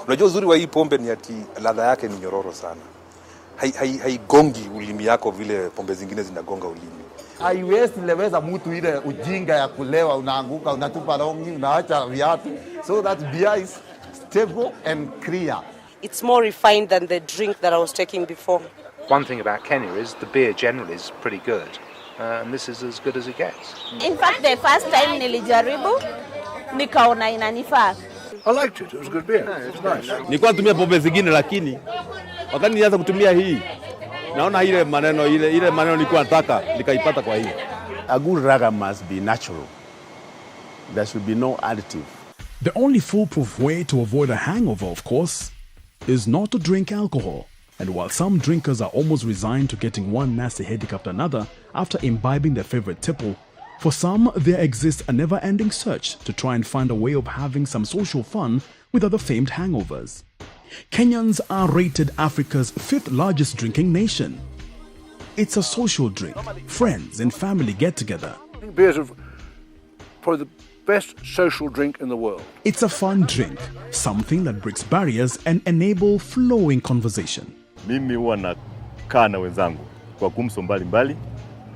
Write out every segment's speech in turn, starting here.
Unajua uzuri wa hii pombe ni ati ladha yake ni nyororo sana. Haigongi ulimi yako vile pombe zingine zinagonga ulimi. Haiwezi leweza mtu ile ujinga ya kulewa, unaanguka, unatupa rongi, unaacha viatu. So that beer is stable and clear. It's more refined than the drink that I was taking before. One thing about Kenya is the beer generally is pretty good. And this is as good as it gets. In fact, the first time nilijaribu, nikaona inanifaa. I liked it. It was good beer. It was nice. Nilikuwa natumia pombe zingine lakini wakati nilianza kutumia hii naona ile maneno nilikuwa nataka nikaipata kwa hii. A good lager must be natural. There should be no additive. The only foolproof way to avoid a hangover, of course, is not to drink alcohol. And while some drinkers are almost resigned to getting one nasty headache after another after imbibing their favorite tipple, for some there exists a never-ending search to try and find a way of having some social fun with other famed hangovers. Kenyans are rated Africa's 5th largest drinking nation. It's a social drink. Friends and family get together. Beers are probably the best social drink in the world. It's a fun drink, something that breaks barriers and enable flowing conversation. Mimi huwa nakaa na wenzangu kwa gumzo mbalimbali,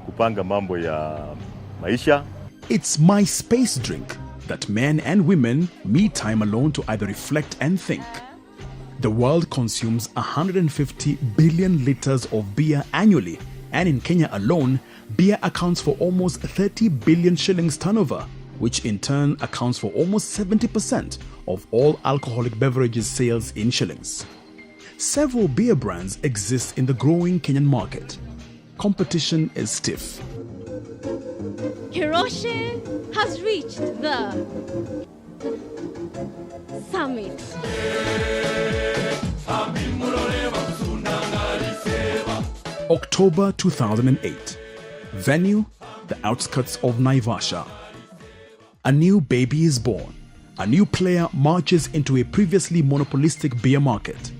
kupanga mambo ya maisha. It's my space drink that men and women meet time alone to either reflect and think. The world consumes 150 billion liters of beer annually, and in Kenya alone, beer accounts for almost 30 billion shillings turnover, which in turn accounts for almost 70% of all alcoholic beverages sales in shillings. Several beer brands exist in the growing Kenyan market. Competition is stiff. Keroche has reached the Summit. October 2008. Venue, the outskirts of Naivasha. A new baby is born. A new player marches into a previously monopolistic beer market.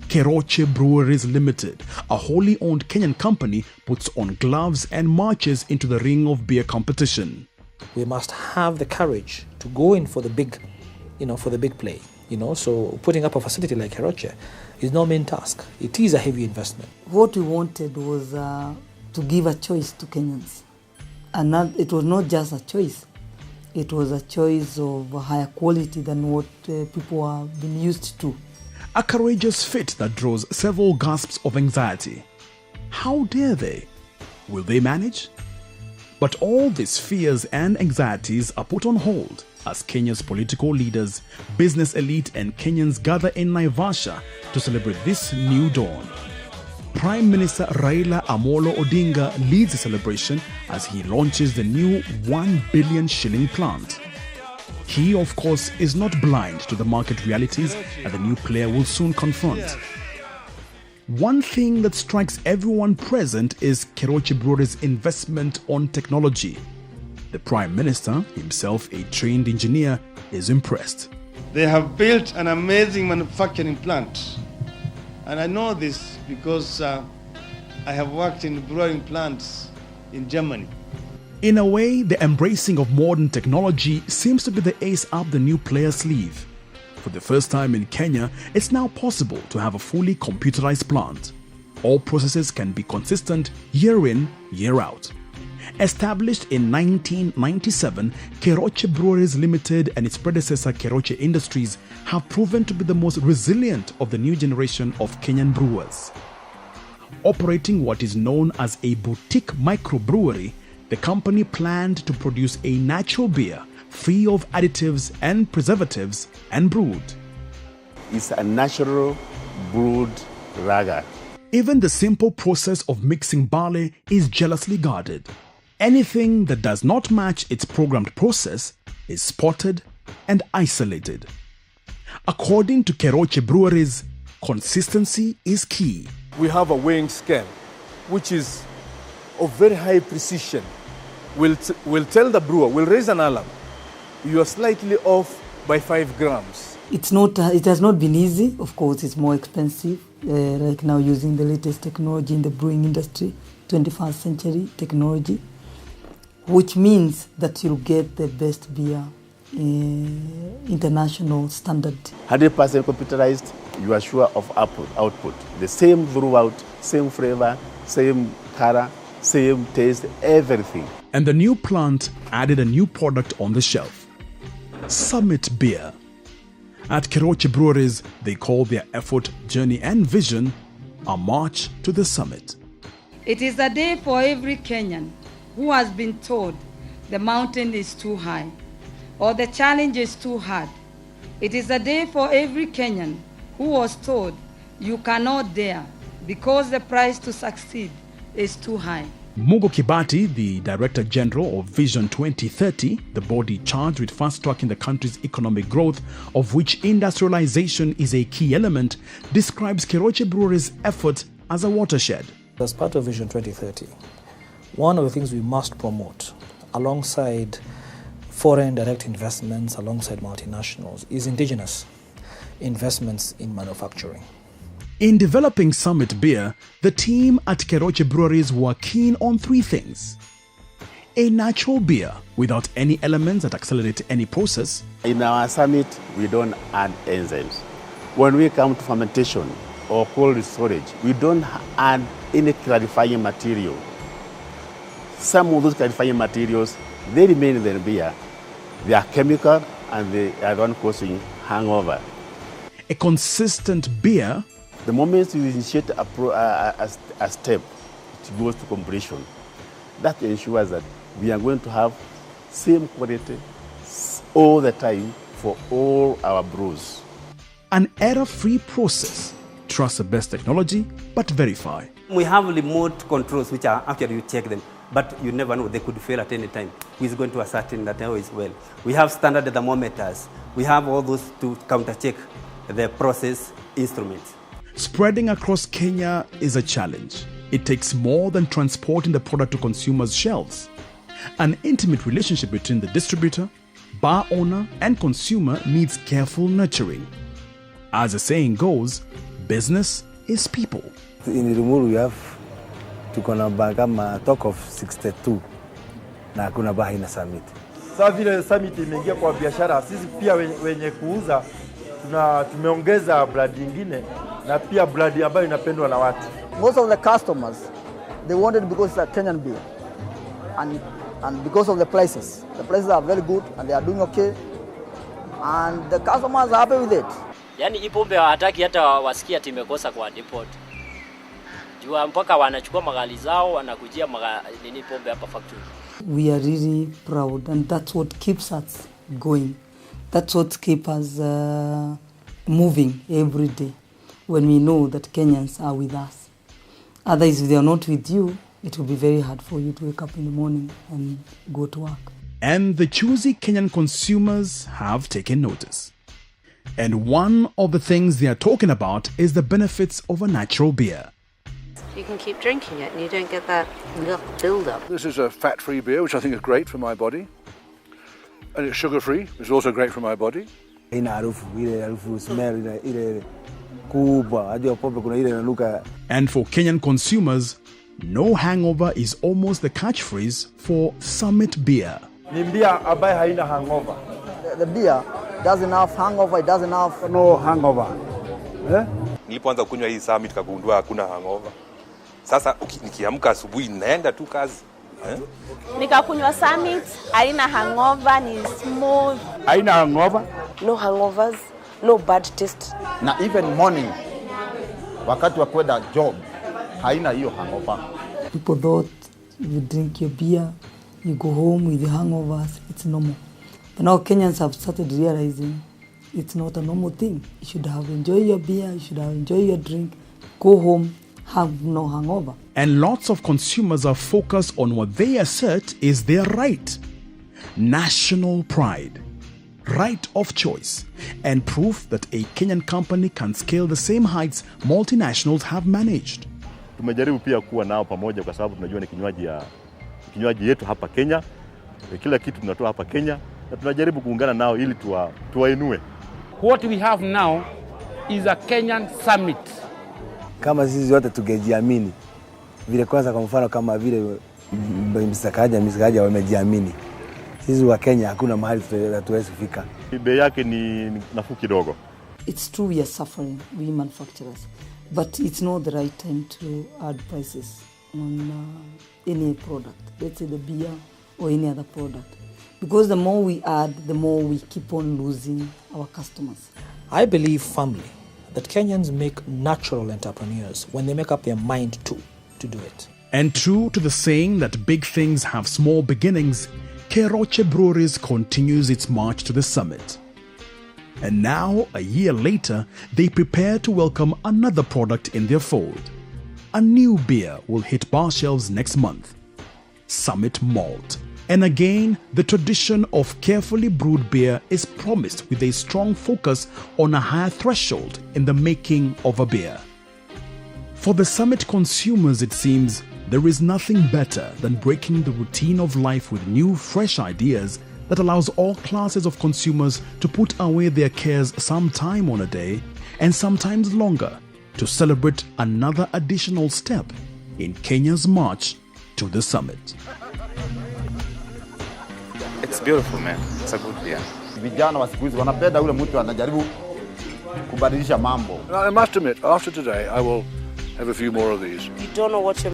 Keroche Breweries Ltd, a wholly owned Kenyan company, puts on gloves and marches into the ring of beer competition. We must have the courage to go in for the big, for the big play. So putting up a facility like Keroche is no mean task. It is a heavy investment. What we wanted was to give a choice to Kenyans. And it was not just a choice. It was a choice of higher quality than what people have been used to. A courageous feat that draws several gasps of anxiety. How dare they? Will they manage? But all these fears and anxieties are put on hold as Kenya's political leaders, business elite and Kenyans gather in Naivasha to celebrate this new dawn. Prime Minister Raila Amolo Odinga leads the celebration as he launches the new 1 billion shilling plant. He, of course, is not blind to the market realities that the new player will soon confront. One thing that strikes everyone present is Keroche Breweries' investment on technology. The Prime Minister, himself a trained engineer, is impressed. They have built an amazing manufacturing plant. And I know this because I have worked in brewing plants in Germany. In a way, the embracing of modern technology seems to be the ace up the new player's sleeve. For the first time in Kenya, it's now possible to have a fully computerized plant. All processes can be consistent year in, year out. Established in 1997, Keroche Breweries Ltd and its predecessor Keroche Industries have proven to be the most resilient of the new generation of Kenyan brewers. Operating what is known as a boutique microbrewery, the company planned to produce a natural beer free of additives and preservatives and brewed. It's a natural brewed lager. Even the simple process of mixing barley is jealously guarded. Anything that does not match its programmed process is spotted and isolated. According to Keroche Breweries, consistency is key. We have a weighing scale, which is of very high precision. We'll tell the brewer, we'll raise an alarm. You are slightly off by 5 grams. It has not been easy. Of course, it's more expensive. Right now, using the latest technology in the brewing industry, 21st century technology, which means that you'll get the best beer international standard. 100% computerized, you are sure of output. The same throughout, same flavor, same color, same taste, everything. And the new plant added a new product on the shelf, Summit Beer. At Keroche Breweries, they call their effort, journey and vision a march to the summit. It is a day for every Kenyan who has been told the mountain is too high or the challenge is too hard. It is a day for every Kenyan who was told you cannot dare because the price to succeed is too high. Mugo Kibati, the Director General of Vision 2030, the body charged with fast-tracking the country's economic growth, of which industrialization is a key element, describes Keroche Breweries' effort as a watershed. As part of Vision 2030, one of the things we must promote alongside foreign direct investments, alongside multinationals, is indigenous investments in manufacturing. In developing Summit Beer, the team at Keroche Breweries were keen on three things: a natural beer without any elements that accelerate any process. In our Summit, we don't add enzymes. When we come to fermentation or cold storage, we don't add any clarifying material. Some of those clarifying materials, they remain in the beer. They are chemical and they are not causing hangover. A consistent beer. The moment you initiate a step, it goes to completion. That ensures that we are going to have same quality all the time for all our brews. An error-free process. Trust the best technology, but verify. We have remote controls which are actually you check them, but you never know, they could fail at any time. Who is going to ascertain that all is well? We have standard thermometers. We have all those to counter-check the process instruments. Spreading across Kenya is a challenge. It takes more than transporting the product to consumers' shelves. An intimate relationship between the distributor, bar owner, and consumer needs careful nurturing. As the saying goes, business is people. In Limuru, we have tukona talk of 62 na hakuna baa ina Summit. Sasa vile Summit imeingia kwa biashara, sisi pia wenye kuuza tumeongeza brand nyingine na pia brand ambayo inapendwa na watu. Most of the customers, they wanted because it's a Kenyan beer and because of the prices. The prices are very good and they are doing okay and the customers are happy with it. Yani hii pombe hawataki hata wasikia timekosa kwa depot. Jua mpaka wanachukua magali zao wanakujia nini pombe hapa factory. We are really proud and that's what keeps us going. That's what keeps us moving every day when we know that Kenyans are with us. Otherwise, if they are not with you, it will be very hard for you to wake up in the morning and go to work. And the choosy Kenyan consumers have taken notice. And one of the things they are talking about is the benefits of a natural beer. You can keep drinking it and you don't get that build-up. This is a fat-free beer, which I think is great for my body. And it's sugar-free, which is also great for my body. Ina harufu, ile harufu smell, ile kubwa, hadi pombe kuna ile inanuka. And for Kenyan consumers, no hangover is almost the catchphrase for Summit Beer. Ni beer ambayo haina hangover. The beer doesn't have hangover, it doesn't have no hangover. Nilipoanza kunywa hii Summit nikagundua hakuna hangover. Sasa nikiamka asubuhi naenda tu kazi. Nikakunywa Summit, haina hangover, ni smooth. Haina hangover. No hangovers, no bad taste. Na even morning, wakati wa kwenda job, haina hiyo hangover. People thought you drink your beer, you go home with the hangovers, it's normal. But now Kenyans have started realizing it's not a normal thing. You should have enjoyed your beer, you should have enjoyed your drink, go home, have no hangover. And lots of consumers are focused on what they assert is their right. National pride, right of choice, and proof that a Kenyan company can scale the same heights multinationals have managed. Tumejaribu pia kuwa nao pamoja kwa sababu tunajua ni kinywaji yetu hapa Kenya. Kila kitu tunatoa hapa Kenya na tunajaribu kuungana nao ili tuwainue. What we have now is a Kenyan Summit. Kama sisi wote tungejiamini. Vile kwanza kwa mfano kama vile msakaja wamejiamini. Sisi wa Kenya hakuna mahali tuwezi fika. Bei yake ni nafuu kidogo. It's true we are suffering, we manufacturers, but it's not the right time to add prices on any product, let's say the beer or any other product. Because the more we add, the more we keep on losing our customers. I believe firmly that Kenyans make natural entrepreneurs when they make up their mind to do it. And true to the saying that big things have small beginnings, Keroche Breweries continues its march to the summit. And now, a year later, they prepare to welcome another product in their fold. A new beer will hit bar shelves next month, Summit Malt. And again, the tradition of carefully brewed beer is promised with a strong focus on a higher threshold in the making of a beer. For the Summit consumers, it seems, there is nothing better than breaking the routine of life with new, fresh ideas that allows all classes of consumers to put away their cares some time on a day and sometimes longer to celebrate another additional step in Kenya's march to the summit. It's beautiful, man. It's a good beer. Vijana wa siku hizi wanapenda ule mtu anajaribu kubadilisha mambo. I must admit, after today, I will have a few more of these. You don't know what you're